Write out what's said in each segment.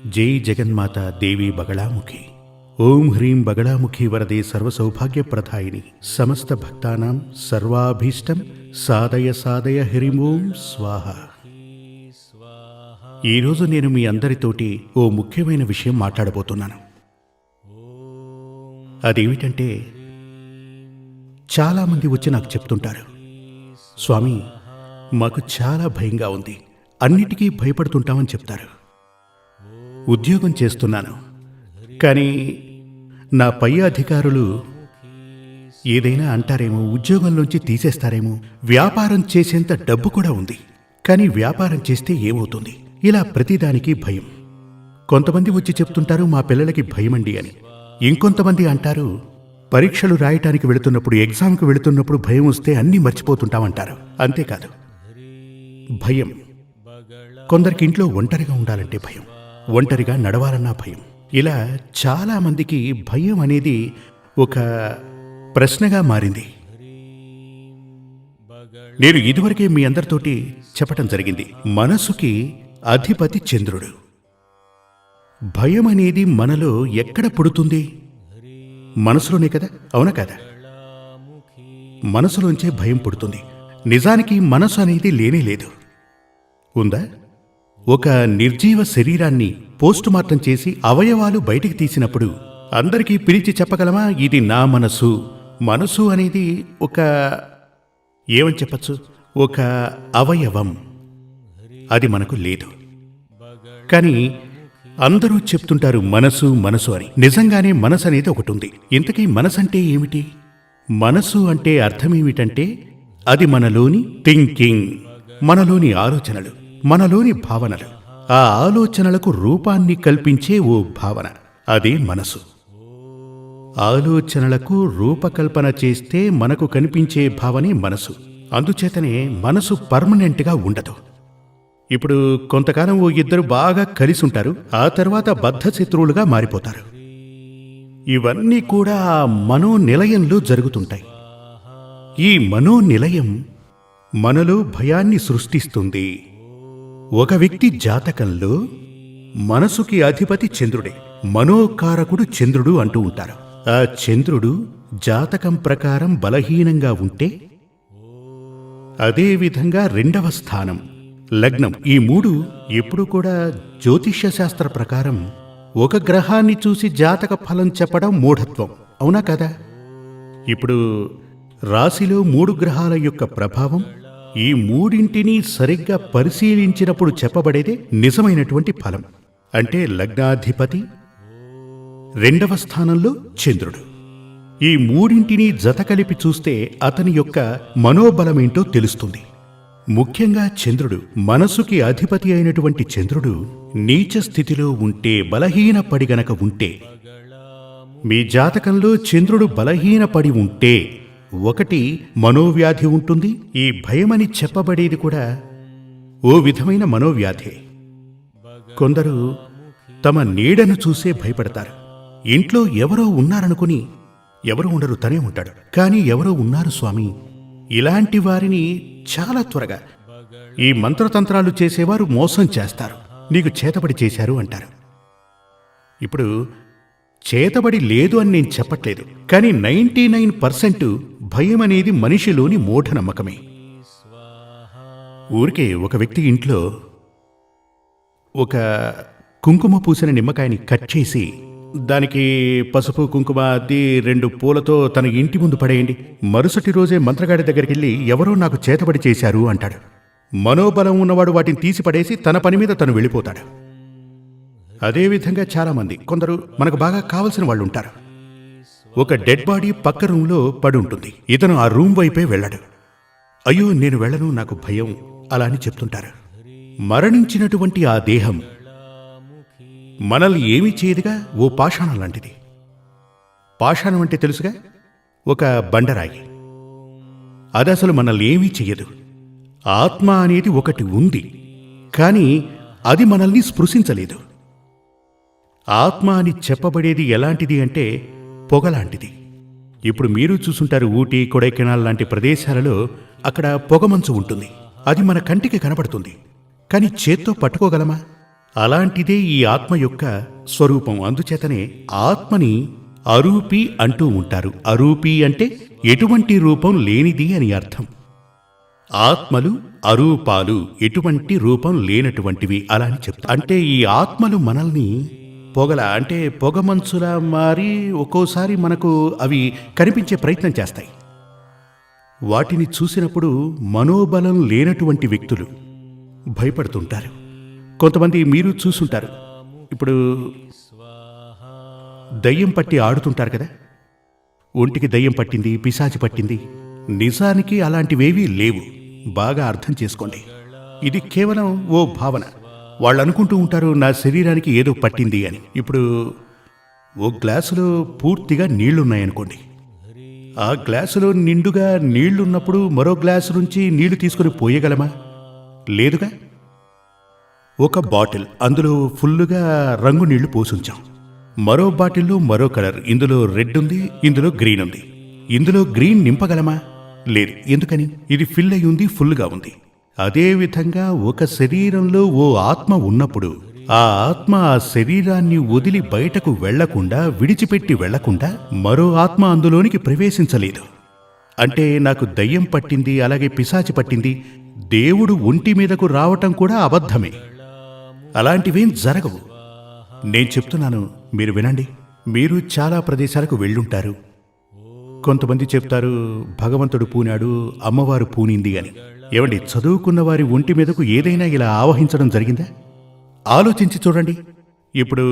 జై జగన్మాత దేవి బగళాముఖి. ఓం హ్రీం బగళాముఖి వరదే సర్వసౌభాగ్యప్రదాయిని సమస్త భక్తానాం సర్వాభీష్టం సాదయ సాదయ హ్రీం ఓం స్వాహ. ఈరోజు నేను మీ అందరితోటి ఓ ముఖ్యమైన విషయం మాట్లాడబోతున్నాను. అదేమిటంటే, చాలామంది వచ్చి నాకు చెప్తుంటారు, స్వామి మాకు చాలా భయంగా ఉంది, అన్నిటికీ భయపడుతుంటామని చెప్తారు. ఉద్యోగం చేస్తున్నాను, కానీ నా పై అధికారులు ఏదైనా అంటారేమో, ఉద్యోగంలోంచి తీసేస్తారేమో, వ్యాపారం చేసేంత డబ్బు కూడా ఉంది, కానీ వ్యాపారం చేస్తే ఏమవుతుంది, ఇలా ప్రతిదానికి భయం. కొంతమంది వచ్చి చెప్తుంటారు మా పిల్లలకి భయమండి అని. ఇంకొంతమంది అంటారు పరీక్షలు రాయటానికి వెళుతున్నప్పుడు, ఎగ్జామ్కి వెళుతున్నప్పుడు భయం వస్తే అన్నీ మర్చిపోతుంటామంటారు. అంతేకాదు, భయం కొందరికి ఇంట్లో ఒంటరిగా ఉండాలంటే భయం, ఒంటరిగా నడవాలన్నా భయం. ఇలా చాలామందికి భయం అనేది ఒక ప్రశ్నగా మారింది. నేను ఇదివరకే మీ అందరితోటి చెప్పటం జరిగింది, మనసుకి అధిపతి చంద్రుడు. భయం అనేది మనలో ఎక్కడ పుడుతుంది? మనసులోనే కదా, అవునా కదా? మనసులోంచే భయం పుడుతుంది. నిజానికి మనసు అనేది లేనే లేదు. ఉందా? ఒక నిర్జీవ శరీరాన్ని పోస్టుమార్టం చేసి అవయవాలు బయటికి తీసినప్పుడు అందరికీ పిలిచి చెప్పగలమా, ఇది నా మనసు? మనసు అనేది ఏమని చెప్పచ్చు, ఒక అవయవం. అది మనకు లేదు. కానీ అందరూ చెప్తుంటారు మనసు మనసు అని. నిజంగానే మనసు అనేది ఒకటి ఉంది. ఇంతకీ మనసు అంటే ఏమిటి? మనసు అంటే అర్థం ఏమిటంటే, అది మనలోని థింకింగ్, మనలోని ఆలోచనలు, మనలోని భావనలు. ఆ ఆలోచనలకు రూపాన్ని కల్పించే ఓ భావన, అదే మనసు. ఆలోచనలకు రూపకల్పన చేస్తే మనకు కనిపించే భావనే మనసు. అందుచేతనే మనసు పర్మనెంట్గా ఉండదు. ఇప్పుడు కొంతకాలం ఓ ఇద్దరు బాగా కలిసి ఉంటారు, ఆ తర్వాత బద్ధశత్రువులుగా మారిపోతారు. ఇవన్నీ కూడా ఆ మనోనిలయంలో జరుగుతుంటాయి. ఈ మనోనిలయం మనలో భయాన్ని సృష్టిస్తుంది. ఒక వ్యక్తి జాతకంలో మనసుకి అధిపతి చంద్రుడే, మనోకారకుడు చంద్రుడు అంటూ ఉంటారు. ఆ చంద్రుడు జాతకం ప్రకారం బలహీనంగా ఉంటే, అదేవిధంగా రెండవ స్థానం లగ్నం, ఈ మూడు ఎప్పుడు కూడా జ్యోతిష్య శాస్త్ర ప్రకారం ఒక గ్రహాన్ని చూసి జాతక ఫలం చెప్పడం మూఢత్వం, అవునా కదా? ఇప్పుడు రాశిలో 3 గ్రహాల యొక్క ప్రభావం, ఈ మూడింటినీ సరిగ్గా పరిశీలించినప్పుడు చెప్పబడేదే నిజమైనటువంటి ఫలం. అంటే లగ్నాధిపతి, రెండవ స్థానంలో చంద్రుడు. ఈ మూడింటినీ జత కలిపి చూస్తే అతని యొక్క మనోబలమేంటో తెలుస్తుంది. ముఖ్యంగా చంద్రుడు, మనసుకి అధిపతి అయినటువంటి చంద్రుడు నీచ స్థితిలో ఉంటే, బలహీనపడి గనక ఉంటే, మీ జాతకంలో చంద్రుడు బలహీనపడి ఉంటే, ఒకటి మనోవ్యాధి ఉంటుంది. ఈ భయమని చెప్పబడేది కూడా ఓ విధమైన మనోవ్యాధే. కొందరు తమ నీడను చూసే భయపడతారు. ఇంట్లో ఎవరో ఉన్నారనుకుని, ఎవరో ఉండరు, తనే ఉంటాడు, కానీ ఎవరో ఉన్నారు స్వామి. ఇలాంటి వారిని చాలా త్వరగా ఈ మంత్రతంత్రాలు చేసేవారు మోసం చేస్తారు. నీకు చేతబడి చేశారు అంటారు. ఇప్పుడు చేతబడి లేదు అని నేను చెప్పట్లేదు, కానీ 99% భయం అనేది మనిషిలోని మూఢనమ్మకమే. ఊరికే ఒక వ్యక్తి ఇంట్లో ఒక కుంకుమ పూసిన నిమ్మకాయని కట్ చేసి, దానికి పసుపు కుంకుమ అద్ది 2 పూలతో తన ఇంటి ముందు పడేయండి, మరుసటి రోజే మంత్రగాడి దగ్గరికి వెళ్ళి ఎవరో నాకు చేతబడి చేశారు అంటాడు. మనోబలం ఉన్నవాడు వాటిని తీసి పడేసి తన పని మీద తను వెళ్ళిపోతాడు. అదేవిధంగా చాలామంది, కొందరు మనకు బాగా కావలసిన వాళ్ళు ఉంటారు. ఒక డెడ్ బాడీ పక్క రూంలో పడి ఉంటుంది, ఇతను ఆ రూమ్ వైపే వెళ్ళాడు. అయ్యో నేను వెళ్ళను, నాకు భయం, అలా అని చెప్తుంటారు. మరణించినటువంటి ఆ దేహం మనల్ని ఏమీ చేయదుగా, ఓ పాషాణం లాంటిది. పాషాణం అంటే తెలుసుగా, ఒక బండరాయి. అది అసలు మనల్ని ఏమీ చెయ్యదు. ఆత్మ అనేది ఒకటి ఉంది, కానీ అది మనల్ని స్పృశించలేదు. ఆత్మ అని చెప్పబడేది ఎలాంటిది అంటే పొగలాంటిది. ఇప్పుడు మీరు చూసుంటారు, ఊటీ, కొడైకెనాల్ లాంటి ప్రదేశాలలో అక్కడ పొగమంచు ఉంటుంది. అది మన కంటికి కనబడుతుంది, కానీ చేత్తో పట్టుకోగలమా? అలాంటిదే ఈ ఆత్మ యొక్క స్వరూపం. అందుచేతనే ఆత్మని అరూపి అంటూ ఉంటారు. అరూపి అంటే ఎటువంటి రూపం లేనిది అని అర్థం. ఆత్మలు అరూపాలు, ఎటువంటి రూపం లేనటువంటివి అలా అని చెప్తా. అంటే ఈ ఆత్మలు మనల్ని పొగమంచులా మారి ఒక్కోసారి మనకు అవి కనిపించే ప్రయత్నం చేస్తాయి. వాటిని చూసినప్పుడు మనోబలం లేనటువంటి వ్యక్తులు భయపడుతుంటారు. కొంతమంది మీరు చూసుంటారు, ఇప్పుడు దయ్యం పట్టి ఆడుతుంటారు కదా, ఒంటికి దయ్యం పట్టింది, పిశాచి పట్టింది. నిజానికి అలాంటివేవీ లేవు. బాగా అర్థం చేసుకోండి. ఇది కేవలం ఓ భావన. వాళ్ళు అనుకుంటూ ఉంటారు నా శరీరానికి ఏదో పట్టింది అని. ఇప్పుడు ఓ గ్లాసులో పూర్తిగా నీళ్లున్నాయనుకోండి. ఆ గ్లాసులో నిండుగా నీళ్లున్నప్పుడు మరో గ్లాసు నుంచి నీళ్లు తీసుకుని పోయగలమా? లేదుగా. ఒక బాటిల్, అందులో ఫుల్లుగా రంగు నీళ్లు పోసుంచాం. మరో బాటిల్లో మరో కలర్, ఇందులో రెడ్ ఉంది, ఇందులో గ్రీన్ ఉంది. ఇందులో గ్రీన్ నింపగలమా? లేదు. ఎందుకని? ఇది ఫిల్ అయి ఉంది, ఫుల్గా ఉంది. అదేవిధంగా ఒక శరీరంలో ఓ ఆత్మ ఉన్నప్పుడు ఆ ఆత్మ ఆ శరీరాన్ని వదిలి బయటకు వెళ్లకుండా, విడిచిపెట్టి వెళ్లకుండా మరో ఆత్మ అందులోనికి ప్రవేశించలేదు. అంటే నాకు దయ్యం పట్టింది, అలాగే పిశాచి పట్టింది, దేవుడు ఒంటి మీదకు రావటం కూడా అబద్ధమే. అలాంటివేం జరగవు. నేను చెప్తున్నాను, మీరు వినండి. మీరు చాలా ప్రదేశాలకు వెళ్ళుంటారు. కొంతమంది చెప్తారు భగవంతుడు పూనాడు, అమ్మవారు పూనింది అని. ఏమండి, చదువుకున్న వారి ఒంటి మీదకు ఏదైనా ఇలా ఆవహించడం జరిగిందా? ఆలోచించి చూడండి. ఇప్పుడు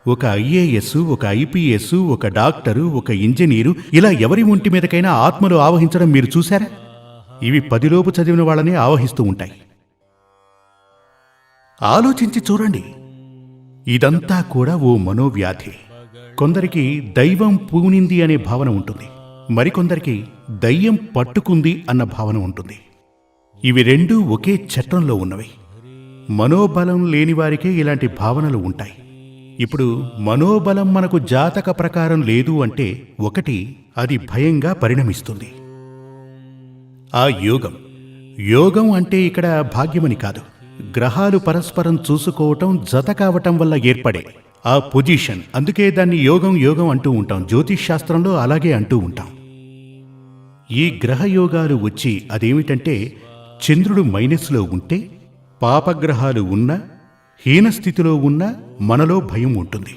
ఒక ఐఏఎస్, ఒక ఐపీఎస్, ఒక డాక్టరు, ఒక ఇంజనీరు, ఇలా ఎవరి ఒంటి మీదకైనా ఆత్మలు ఆవహించడం మీరు చూశారా? ఇవి 10 లోపు చదివిన వాళ్ళనే ఆవహిస్తూ ఉంటాయి. ఆలోచించి చూడండి. ఇదంతా కూడా ఓ మనోవ్యాధి. కొందరికి దైవం పూనింది అనే భావన ఉంటుంది, మరికొందరికి దయ్యం పట్టుకుంది అన్న భావన ఉంటుంది. ఇవి రెండూ ఒకే చట్టంలో ఉన్నవి. మనోబలం లేని వారికే ఇలాంటి భావనలు ఉంటాయి. ఇప్పుడు మనోబలం మనకు జాతక ప్రకారం లేదు అంటే, ఒకటి, అది భయంగా పరిణమిస్తుంది. ఆ యోగం అంటే ఇక్కడ భాగ్యమని కాదు, గ్రహాలు పరస్పరం చూసుకోవటం, జత కావటం వల్ల ఏర్పడే ఆ పొజిషన్. అందుకే దాన్ని యోగం అంటూ ఉంటాం. జ్యోతిష్ శాస్త్రంలో అలాగే అంటూ ఉంటాం. ఈ గ్రహయోగాలు వచ్చి అదేమిటంటే, చంద్రుడు మైనస్లో ఉంటే, పాపగ్రహాలు ఉన్నా, హీనస్థితిలో ఉన్నా మనలో భయం ఉంటుంది.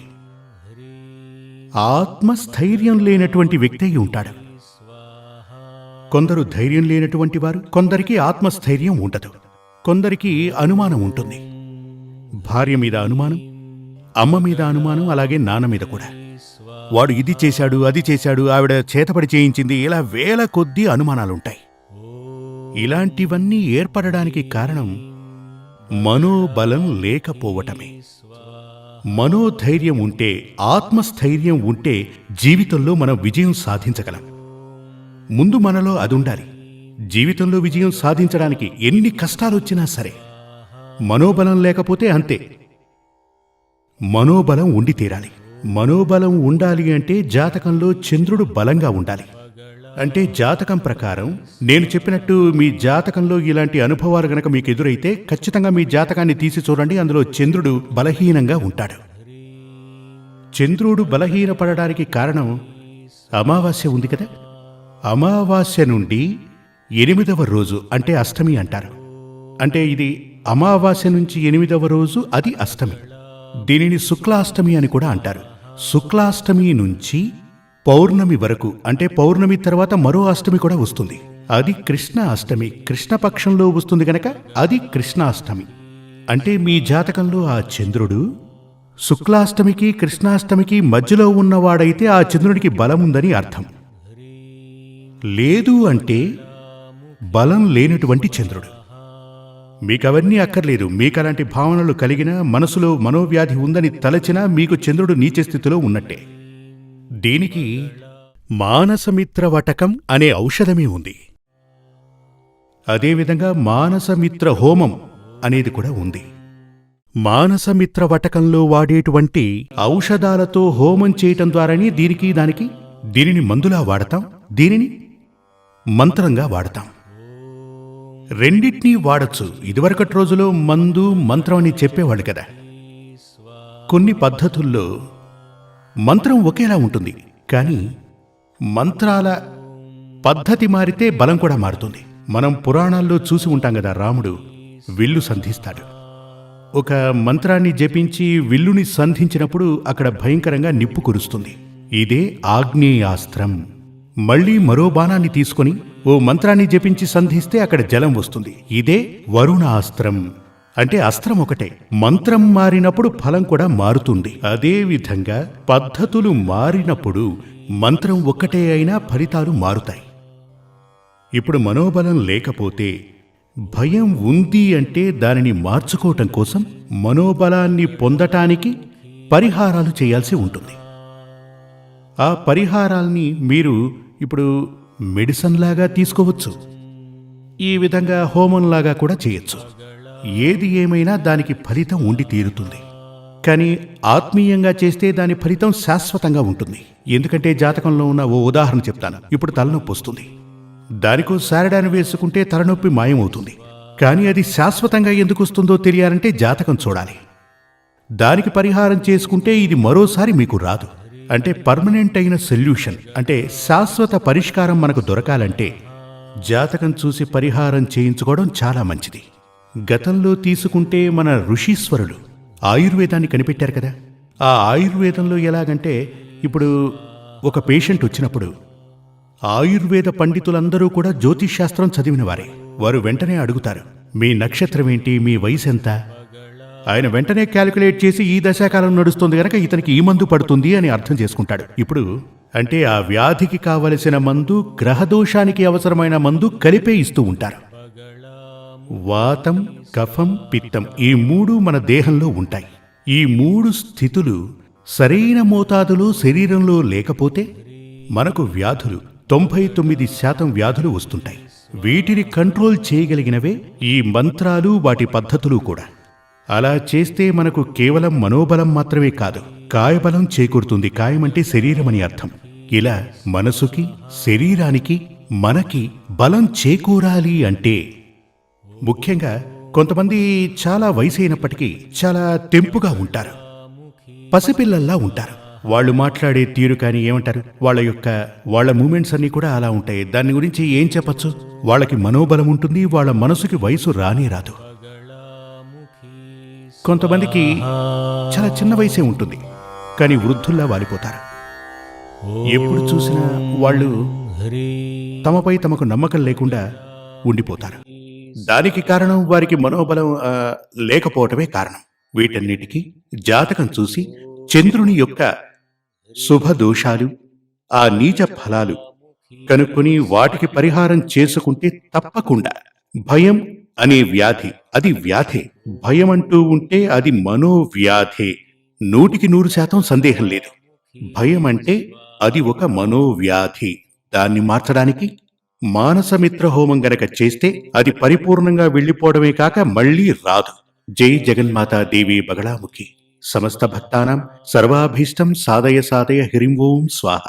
ఆత్మస్థైర్యం లేనటువంటి వ్యక్తి అయి ఉంటాడు. కొందరు ధైర్యం లేనటువంటి వారు, కొందరికి ఆత్మస్థైర్యం ఉండదు. కొందరికి అనుమానం ఉంటుంది. భార్య మీద అనుమానం, అమ్మ మీద అనుమానం, అలాగే నాన్న మీద కూడా. వాడు ఇది చేశాడు, అది చేశాడు, ఆవిడ చేతపడి చేయించింది, ఇలా వేల కొద్దీ అనుమానాలుంటాయి. ఇలాంటివన్నీ ఏర్పడడానికి కారణం మనోబలం లేకపోవటమే. మనోధైర్యం ఉంటే, ఆత్మస్థైర్యం ఉంటే జీవితంలో మనం విజయం సాధించగలం. ముందు మనలో అదుండాలి. జీవితంలో విజయం సాధించడానికి ఎన్ని కష్టాలొచ్చినా సరే, మనోబలం లేకపోతే అంతే. మనోబలం ఉండి తీరాలి. మనోబలం ఉండాలి అంటే జాతకంలో చంద్రుడు బలంగా ఉండాలి. అంటే జాతకం ప్రకారం నేను చెప్పినట్టు మీ జాతకంలో ఇలాంటి అనుభవాలు గనక మీకు ఎదురైతే ఖచ్చితంగా మీ జాతకాన్ని తీసి చూడండి. అందులో చంద్రుడు బలహీనంగా ఉంటాడు. చంద్రుడు బలహీనపడడానికి కారణం అమావాస్య ఉంది కదా. అమావాస్య నుండి 8వ రోజు అంటే అష్టమి అంటారు. అంటే ఇది అమావాస్య నుంచి 8వ రోజు, అది అష్టమి. దీనిని శుక్లాష్టమి అని కూడా అంటారు. శుక్లాష్టమి నుంచి పౌర్ణమి వరకు, అంటే పౌర్ణమి తర్వాత మరో అష్టమి కూడా వస్తుంది. అది కృష్ణ అష్టమి. కృష్ణపక్షంలో వస్తుంది గనక అది కృష్ణాష్టమి. అంటే మీ జాతకంలో ఆ చంద్రుడు శుక్లాష్టమికి కృష్ణాష్టమికి మధ్యలో ఉన్నవాడైతే ఆ చంద్రుడికి బలముందని అర్థం. లేదు అంటే బలం లేనటువంటి చంద్రుడు. మీకవన్నీ అక్కర్లేదు. మీకలాంటి భావనలు కలిగినా, మనసులో మనోవ్యాధి ఉందని తలచినా మీకు చంద్రుడు నీచ స్థితిలో ఉన్నట్టే. దీనికి మానసమిత్ర వటకం అనే ఔషధమే ఉంది. అదేవిధంగా మానసమిత్ర హోమం అనేది కూడా ఉంది. మానసమిత్ర వటకంలో వాడేటువంటి ఔషధాలతో హోమం చేయటం ద్వారానే దీనిని మందులా వాడతాం, దీనిని మంత్రంగా వాడతాం. రెండిటినీ వాడచ్చు. ఇదివరకటి రోజులో మందు, మంత్రం అని చెప్పేవాళ్ళు కదా. కొన్ని పద్ధతుల్లో మంత్రం ఒకేలా ఉంటుంది, కానీ మంత్రాల పద్ధతి మారితే బలం కూడా మారుతుంది. మనం పురాణాల్లో చూసి ఉంటాం కదా, రాముడు విల్లు సంధిస్తాడు. ఒక మంత్రాన్ని జపించి విల్లుని సంధించినప్పుడు అక్కడ భయంకరంగా నిప్పు కురుస్తుంది. ఇదే ఆగ్నేయాస్త్రం. మళ్ళీ మరో బాణాన్ని తీసుకొని ఓ మంత్రాన్ని జపించి సంధిస్తే అక్కడ జలం వస్తుంది. ఇదే వరుణాస్త్రం. అంటే అస్త్రం ఒకటే, మంత్రం మారినప్పుడు ఫలం కూడా మారుతుంది. అదే విధంగా పద్ధతులు మారినప్పుడు మంత్రం ఒక్కటే అయినా ఫలితాలు మారుతాయి. ఇప్పుడు మనోబలం లేకపోతే, భయం ఉంది అంటే దానిని మార్చుకోవటం కోసం మనోబలాన్ని పొందటానికి పరిహారాలు చేయాల్సి ఉంటుంది. ఆ పరిహారాల్ని మీరు ఇప్పుడు మెడిసిన్ లాగా తీసుకోవచ్చు, ఈ విధంగా హోమంలాగా కూడా చేయొచ్చు. ఏది ఏమైనా దానికి ఫలితం ఉండి తీరుతుంది. కానీ ఆత్మీయంగా చేస్తే దాని ఫలితం శాశ్వతంగా ఉంటుంది. ఎందుకంటే జాతకంలో ఉన్న ఓ ఉదాహరణ చెప్తాను. ఇప్పుడు తలనొప్పి వస్తుంది, దానికో సారిడాన్ వేసుకుంటే తలనొప్పి మాయమవుతుంది. కానీ అది శాశ్వతంగా ఎందుకు వస్తుందో తెలియాలంటే జాతకం చూడాలి. దానికి పరిహారం చేసుకుంటే ఇది మరోసారి మీకు రాదు. అంటే పర్మనెంట్ అయిన సొల్యూషన్, అంటే శాశ్వత పరిష్కారం మనకు దొరకాలంటే జాతకం చూసి పరిహారం చేయించుకోవడం చాలా మంచిది. గతంలో తీసుకుంటే మన ఋషీశ్వరులు ఆయుర్వేదాన్ని కనిపెట్టారు కదా. ఆ ఆయుర్వేదంలో ఎలాగంటే, ఇప్పుడు ఒక పేషెంట్ వచ్చినప్పుడు ఆయుర్వేద పండితులందరూ కూడా జ్యోతిష్శాస్త్రం చదివిన వారే. వారు వెంటనే అడుగుతారు, మీ నక్షత్రం ఏంటి, మీ వయసు ఎంత? ఆయన వెంటనే క్యాలిక్యులేట్ చేసి ఈ దశాకాలం నడుస్తుంది గనక ఇతనికి ఈ మందు పడుతుంది అని అర్థం చేసుకుంటాడు. ఇప్పుడు అంటే ఆ వ్యాధికి కావలసిన మందు, గ్రహదోషానికి అవసరమైన మందు కలిపే ఇస్తూ ఉంటారు. వాతం, కఫం, పిత్తం ఈ మూడు మన దేహంలో ఉంటాయి. ఈ మూడు స్థితులు సరైన మోతాదులో శరీరంలో లేకపోతే మనకు వ్యాధులు 99% వ్యాధులు వస్తుంటాయి. వీటిని కంట్రోల్ చేయగలిగినవే ఈ మంత్రాలు, వాటి పద్ధతులు కూడా. అలా చేస్తే మనకు కేవలం మనోబలం మాత్రమే కాదు, కాయబలం చేకూరుతుంది. కాయమంటే శరీరం అని అర్థం. ఇలా మనసుకి, శరీరానికి, మనకి బలం చేకూరాలి అంటే ముఖ్యంగా కొంతమంది చాలా వయసు అయినప్పటికీ చాలా తెంపుగా ఉంటారు, పసిపిల్లల్లా ఉంటారు. వాళ్ళు మాట్లాడే తీరు కానీ ఏమంటారు, వాళ్ళ మూమెంట్స్ అన్నీ కూడా అలా ఉంటాయి. దాని గురించి ఏం చెప్పచ్చు? వాళ్ళకి మనోబలం ఉంటుంది, వాళ్ళ మనసుకి వయసు రానే రాదు. కొంతమందికి చాలా చిన్న వయసే ఉంటుంది, కానీ వృద్ధుల్లా వాలిపోతారు. ఎప్పుడు చూసినా వాళ్ళు తమపై తమకు నమ్మకం లేకుండా ఉండిపోతారు. దానికి కారణం వారికి మనోబలం లేకపోవటమే కారణం. వీటన్నిటికీ జాతకం చూసి చంద్రుని యొక్క శుభదోషాలు, ఆ నీచ ఫలాలు కనుక్కొని వాటికి పరిహారం చేసుకుంటే తప్పకుండా భయం అనే వ్యాధి, అది వ్యాధే. భయం అంటూ ఉంటే అది మనోవ్యాధే. 100% సందేహం లేదు. భయం అంటే అది ఒక మనోవ్యాధి. దాన్ని మార్చడానికి మానసమిత్ర హోమం గనక చేస్తే అది పరిపూర్ణంగా వెళ్ళిపోవడమే కాక మళ్లీ రాదు. జై జగన్మాతా దేవి బగళాముఖి. సమస్త భక్తానాం సర్వాభీష్టం సాధయ సాధయ హ్రీం ఓం స్వాహ.